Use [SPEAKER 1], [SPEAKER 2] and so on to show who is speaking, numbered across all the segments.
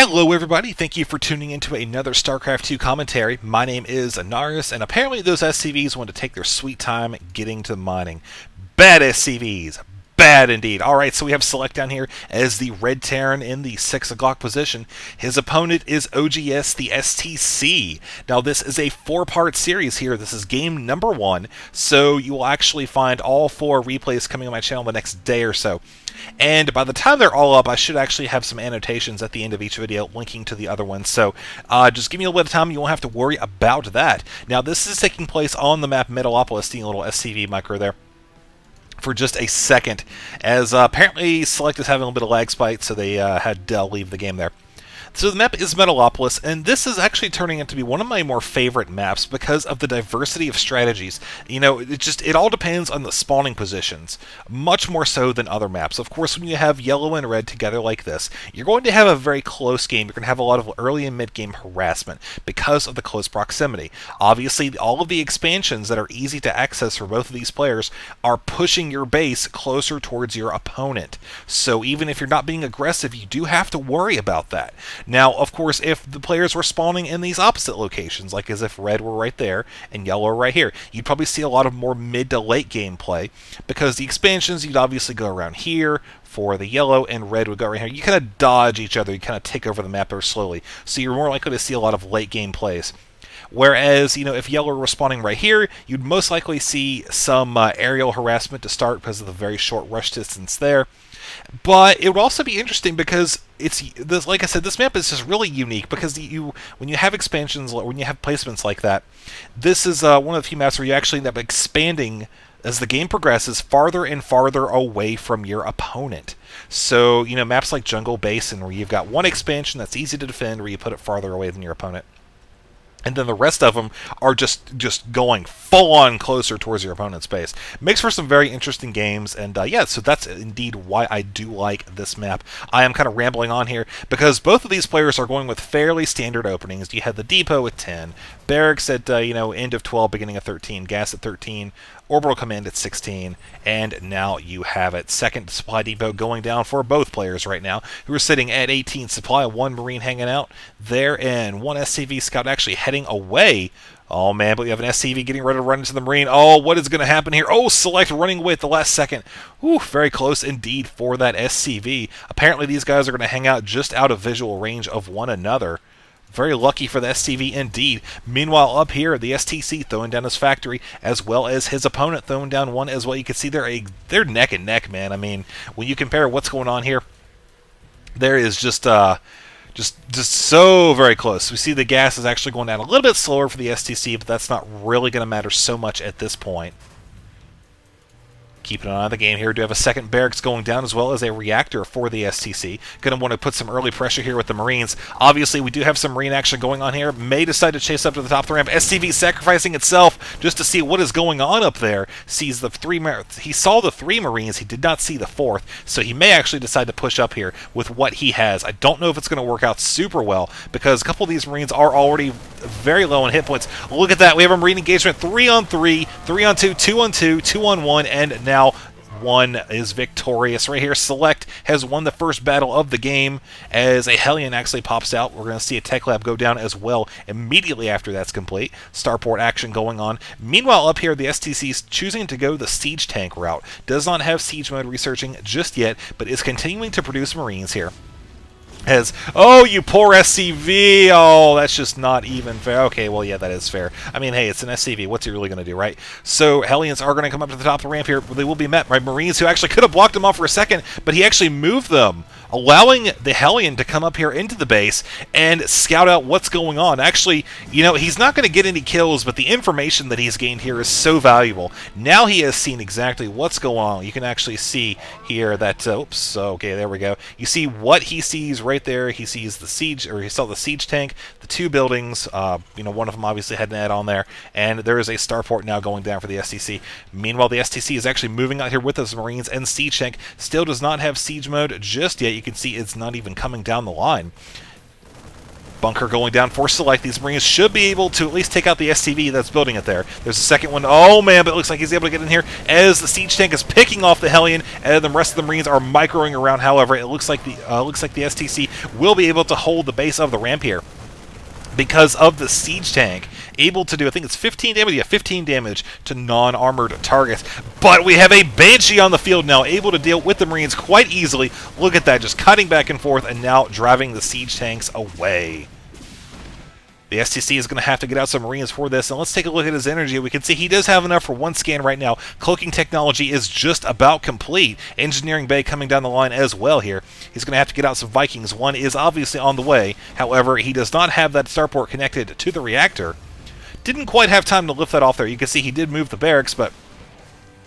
[SPEAKER 1] Hello everybody, thank you for tuning into another StarCraft 2 commentary. My name is Anaris, and apparently those SCVs want to take their sweet time getting to mining. Bad SCVs! Bad indeed. Alright, so we have Select down here as the Red Terran in the 6 o'clock position. His opponent is oGsTheSTC. Now this is a 4-part series here. This is game number 1, so you will actually find all 4 replays coming on my channel the next day or so. And by the time they're all up, I should actually have some annotations at the end of each video linking to the other ones. So just give me a little bit of time. You won't have to worry about that. Now, this is taking place on the map Metalopolis, the little SCV micro there, for just a second, as apparently Select is having a little bit of lag spike, so they had to leave the game there. So the map is Metalopolis, and this is actually turning out to be one of my more favorite maps because of the diversity of strategies. You know, it all depends on the spawning positions, much more so than other maps. Of course, when you have yellow and red together like this, you're going to have a very close game. You're going to have a lot of early and mid-game harassment because of the close proximity. Obviously, all of the expansions that are easy to access for both of these players are pushing your base closer towards your opponent. So even if you're not being aggressive, you do have to worry about that. Now, of course, if the players were spawning in these opposite locations, like as if red were right there and yellow were right here, you'd probably see a lot of more mid to late game play, because the expansions, you'd obviously go around here for the yellow, and red would go right here. You kind of dodge each other, you kind of take over the map very slowly, so you're more likely to see a lot of late game plays. Whereas, you know, if yellow were spawning right here, you'd most likely see some aerial harassment to start because of the very short rush distance there. But it would also be interesting because like I said, this map is just really unique because when you have expansions, when you have placements like that, this is one of the few maps where you actually end up expanding as the game progresses farther and farther away from your opponent. So, you know, maps like Jungle Basin, where you've got one expansion that's easy to defend, where you put it farther away than your opponent. And then the rest of them are just going full-on closer towards your opponent's base. Makes for some very interesting games, and yeah, so that's indeed why I do like this map. I am kind of rambling on here, because both of these players are going with fairly standard openings. You had the depot with 10, barracks at, you know, end of 12, beginning of 13, gas at 13, orbital command at 16, and now you have it. Second supply depot going down for both players right now, who are sitting at 18 supply, 1 Marine hanging out there, and 1 SCV scout actually heading away. Oh man, but you have an SCV getting ready to run into the Marine. Oh, what is going to happen here? Oh, Select running away at the last second. Ooh, very close indeed for that SCV. Apparently these guys are going to hang out just out of visual range of one another. Very lucky for the SCV indeed. Meanwhile, up here, the STC throwing down his factory, as well as his opponent throwing down one as well. You can see they're neck and neck, man. I mean, when you compare what's going on here, there is just so very close. We see the gas is actually going down a little bit slower for the STC, but that's not really going to matter so much at this point. Keeping an eye on the game here. We do have a second barracks going down, as well as a reactor for the STC. Going to want to put some early pressure here with the Marines. Obviously, we do have some Marine action going on here. May decide to chase up to the top of the ramp. SCV sacrificing itself just to see what is going on up there. He saw the 3 Marines. He did not see the 4th, so he may actually decide to push up here with what he has. I don't know if it's going to work out super well, because a couple of these Marines are already very low on hit points. Look at that. We have a Marine engagement 3-on-3, 3-on-2, 2-on-2, 2-on-1, and now one is victorious right here. Select has won the first battle of the game as a Hellion actually pops out. We're going to see a Tech Lab go down as well immediately after that's complete. Starport action going on. Meanwhile, up here, the STC is choosing to go the Siege Tank route. Does not have Siege Mode researching just yet, but is continuing to produce Marines here. Oh, you poor SCV! Oh, that's just not even fair. Okay, well, yeah, that is fair. I mean, hey, it's an SCV. What's he really going to do, right? So, Hellions are going to come up to the top of the ramp here. They will be met by Marines who actually could have blocked him off for a second, but he actually moved them, allowing the Hellion to come up here into the base and scout out what's going on. Actually, you know, he's not going to get any kills, but the information that he's gained here is so valuable. Now he has seen exactly what's going on. You can actually see here that, oops, okay, there we go. You see what he sees right there. He sees the siege, or he saw the siege tank, the 2 buildings, you know, one of them obviously had an add on there, and there is a starport now going down for the STC. Meanwhile, the STC is actually moving out here with those Marines, and siege tank still does not have siege mode just yet. You can see it's not even coming down the line. Bunker going down for Select. These Marines should be able to at least take out the SCV that's building it there. There's a second one. Oh, man, but it looks like he's able to get in here as the siege tank is picking off the Hellion, and the rest of the Marines are microing around. However, it looks like the STC will be able to hold the base of the ramp here because of the siege tank able to do, I think it's 15 damage, yeah, 15 damage to non-armored targets. But we have a Banshee on the field now, able to deal with the Marines quite easily. Look at that, just cutting back and forth and now driving the siege tanks away. The STC is going to have to get out some Marines for this, and let's take a look at his energy. We can see he does have enough for one scan right now. Cloaking technology is just about complete. Engineering Bay coming down the line as well here. He's going to have to get out some Vikings. One is obviously on the way. However, he does not have that starport connected to the reactor. Didn't quite have time to lift that off there. You can see he did move the barracks, but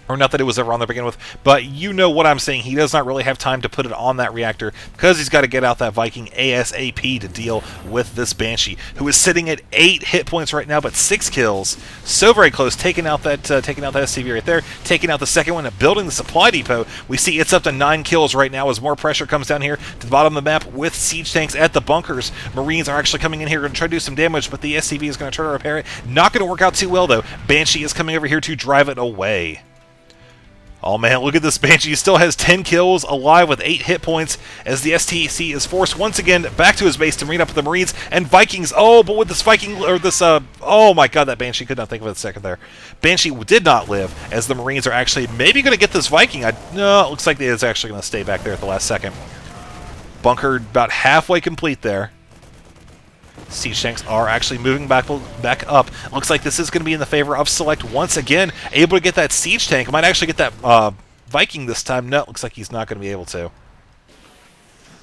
[SPEAKER 1] or not that it was ever on there to begin with, but you know what I'm saying. He does not really have time to put it on that reactor because he's got to get out that Viking ASAP to deal with this Banshee, who is sitting at 8 hit points right now, but 6 kills. So very close, taking out that SCV right there, taking out the second one, and building the supply depot. We see it's up to 9 kills right now as more pressure comes down here to the bottom of the map with siege tanks at the bunkers. Marines are actually coming in here to try to do some damage, but the SCV is going to try to repair it. Not going to work out too well, though. Banshee is coming over here to drive it away. Oh man, look at this Banshee. He still has 10 kills, alive with 8 hit points, as the STC is forced once again back to his base to meet up with the Marines and Vikings. Oh, but with this Viking, or this, oh my god, that Banshee, could not think of it a second there. Banshee did not live, as the Marines are actually maybe going to get this Viking. No, it looks like it's actually going to stay back there at the last second. Bunker about halfway complete there. Siege tanks are actually moving back up. Looks like this is going to be in the favor of Select once again. Able to get that siege tank. Might actually get that Viking this time. No, looks like he's not going to be able to.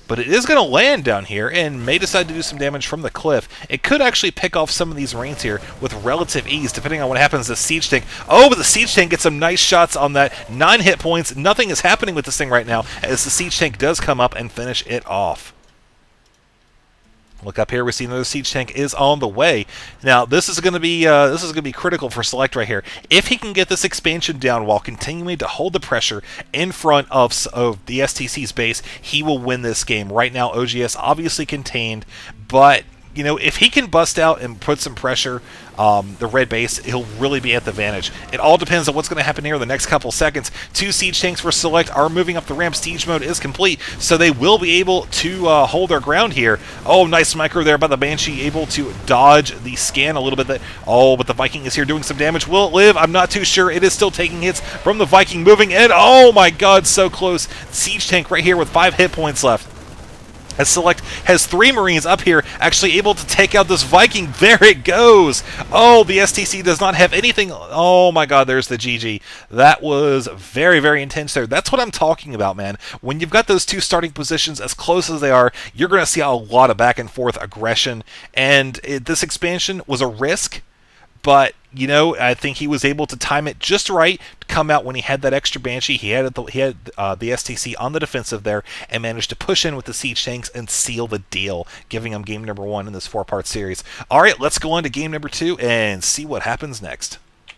[SPEAKER 1] But it is going to land down here and may decide to do some damage from the cliff. It could actually pick off some of these Marines here with relative ease, depending on what happens to the siege tank. Oh, but the siege tank gets some nice shots on that. 9 hit points. Nothing is happening with this thing right now, as the siege tank does come up and finish it off. Look up here. We see another siege tank is on the way. Now this is going to be critical for Select right here. If he can get this expansion down while continuing to hold the pressure in front of the STC's base, he will win this game. Right now, OGS obviously contained, but you know, if he can bust out and put some pressure, the red base, he'll really be at the advantage. It all depends on what's going to happen here in the next couple seconds. 2 siege tanks for Select are moving up the ramp. Siege mode is complete, so they will be able to hold their ground here. Oh, nice micro there by the Banshee, able to dodge the scan a little bit. Oh, but the Viking is here doing some damage. Will it live? I'm not too sure. It is still taking hits from the Viking, moving in. Oh my god, so close. Siege tank right here with 5 hit points left, as Select has 3 Marines up here, actually able to take out this Viking. There it goes! Oh, the STC does not have anything. Oh my god, there's the GG. That was very, very intense there. That's what I'm talking about, man. When you've got those 2 starting positions as close as they are, you're going to see a lot of back and forth aggression, and this expansion was a risk. But, you know, I think he was able to time it just right to come out when he had that extra Banshee. He had the STC on the defensive there and managed to push in with the siege tanks and seal the deal, giving him game number 1 in this 4-part series. All right, let's go on to game number 2 and see what happens next.